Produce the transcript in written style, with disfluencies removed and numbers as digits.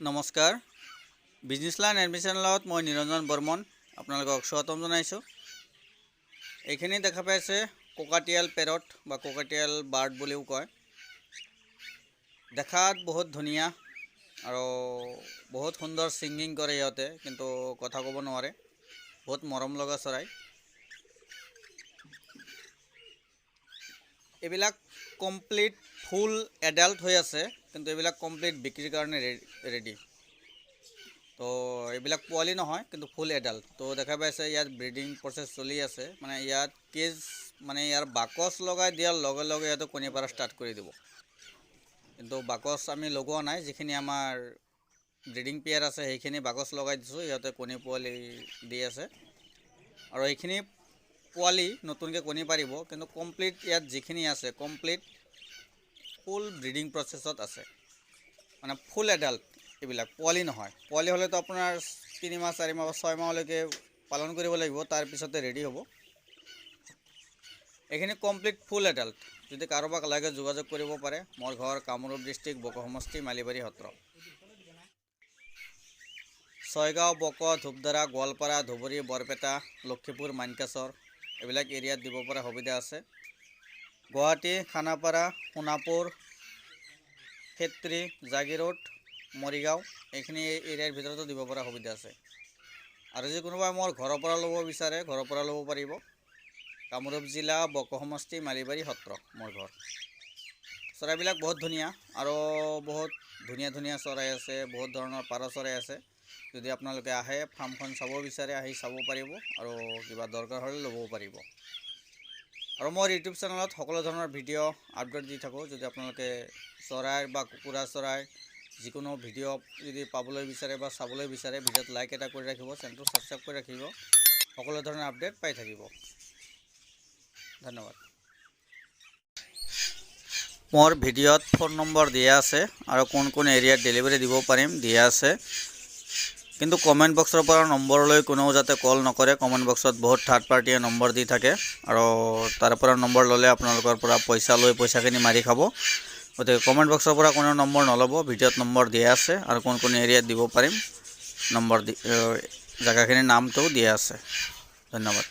নমস্কাৰ business line এডমিশ্যনত মই নিৰঞ্জন বৰ্মন আপোনালোকক স্বাগতম জনাইছোঁ। এইখিনি দেখা পাইছে কোকাটিয়াল পেৰট বা কোকাটিয়াল বাৰ্ড বুলিও কয়। দেখাত বহুত ধুনীয়া আৰু বহুত সুন্দৰ ছিংগিং কৰে ইহঁতে, কিন্তু কথা ক'ব নোৱাৰে। বহুত মৰম লগা চৰাই। এইবিলাক কমপ্লিট ফুল এডাল্ট হৈ আছে, কিন্তু এইবিলাক কমপ্লিট বিক্ৰীৰ কাৰণে ৰেডি। তো এইবিলাক পোৱালি নহয়, কিন্তু ফুল এডাল্ট। তো দেখা পাইছে ইয়াত ব্ৰিডিং প্ৰচেছ চলি আছে। মানে ইয়াত কেজ মানে ইয়াৰ বাকচ লগাই দিয়াৰ লগে লগে ইয়াতে কণী পৰা ষ্টাৰ্ট কৰি দিব। কিন্তু বাকচ আমি লগোৱা নাই, যিখিনি আমাৰ ব্ৰিডিং পেয়াৰ আছে সেইখিনি বাকচ লগাই দিছোঁ। ইহঁতে কণী পোৱালি দি আছে আৰু এইখিনি পোৱালি নতুনকৈ কণী পাৰিব, কিন্তু কমপ্লিট ইয়াত যিখিনি আছে কমপ্লিট ফুল ব্ৰিডিং প্ৰচেছত আছে। মানে ফুল এডাল্ট এইবিলাক, পোৱালি নহয়। পোৱালি হ'লেতো আপোনাৰ 3 মাহ 4 মাহ বা 6 মাহলৈকে পালন কৰিব লাগিব, তাৰপিছতে ৰেডি হ'ব। এইখিনি কমপ্লিট ফুল এডাল্ট। যদি কাৰোবাক লাগে যোগাযোগ কৰিব পাৰে। মোৰ ঘৰ কামৰূপ ডিষ্ট্ৰিক্ট বক সমষ্টি মালিবাৰী সত্ৰ। ছয়গাঁও, বক, ধূপধাৰা, গোৱালপাৰা, ধুবুৰী, বৰপেটা, লক্ষীপুৰ, মানকাচৰ এইবিলাক এৰিয়াত দিব পৰা সুবিধা আছে। গুৱাহাটী, খানাপাৰা, সোণাপুৰ, খেত্ৰী, জাগিৰোড, মৰিগাঁও এইখিনি এৰিয়াৰ ভিতৰতো দিব পৰা সুবিধা আছে। আৰু যদি কোনোবাই মোৰ ঘৰৰ পৰা ল'ব বিচাৰে, ঘৰৰ পৰা ল'ব পাৰিব। কামৰূপ জিলা, বক সমষ্টি, মালিবাৰী সত্ৰ মোৰ ঘৰ। চৰাইবিলাক বহুত ধুনীয়া আৰু বহুত ধুনীয়া ধুনীয়া চৰাই আছে, বহুত ধৰণৰ পাৰ চৰাই আছে। যদি আপোনালোকে আহে ফাৰ্মখন চাব বিচাৰে, আহি চাব পাৰিব আৰু কিবা দৰকাৰ হ'লে ল'বও পাৰিব। আৰু মোৰ ইউটিউব চেনেলত সকলো ধৰণৰ ভিডিঅ' আপলোড দি থাকোঁ। যদি আপোনালোকে চৰাই বা কুকুৰা চৰাই যিকোনো ভিডিঅ' যদি পাবলৈ বিচাৰে বা চাবলৈ বিচাৰে, ভিডিঅ'ত লাইক এটা কৰি ৰাখিব, চেনেলটো ছাবস্ক্ৰাইব কৰি ৰাখিব। সকলো ধৰণৰ আপডেট পাই থাকিব। ধন্যবাদ। মোৰ ভিডিঅ'ত ফোন নম্বৰ দিয়া আছে আৰু কোন কোন এৰিয়াত ডেলিভাৰী দিব পাৰিম দিয়া আছে। কিন্তু কমেণ্ট বক্সৰ পৰা নম্বৰলৈ কোনেও যাতে কল নকৰে। কমেণ্ট বক্সত বহুত থাৰ্ড পাৰ্টিয়ে নম্বৰ দি থাকে আৰু তাৰ পৰা নম্বৰ ল'লে আপোনালোকৰ পৰা পইচা লৈ পইচাখিনি মাৰি খাব। গতিকে কমেণ্ট বক্সৰ পৰা কোনেও নম্বৰ নল'ব। ভিডিঅ'ত নম্বৰ দিয়া আছে আৰু কোন কোন এৰিয়াত দিব পাৰিম নম্বৰ জেগাখিনিৰ নামটোও দিয়া আছে। ধন্যবাদ।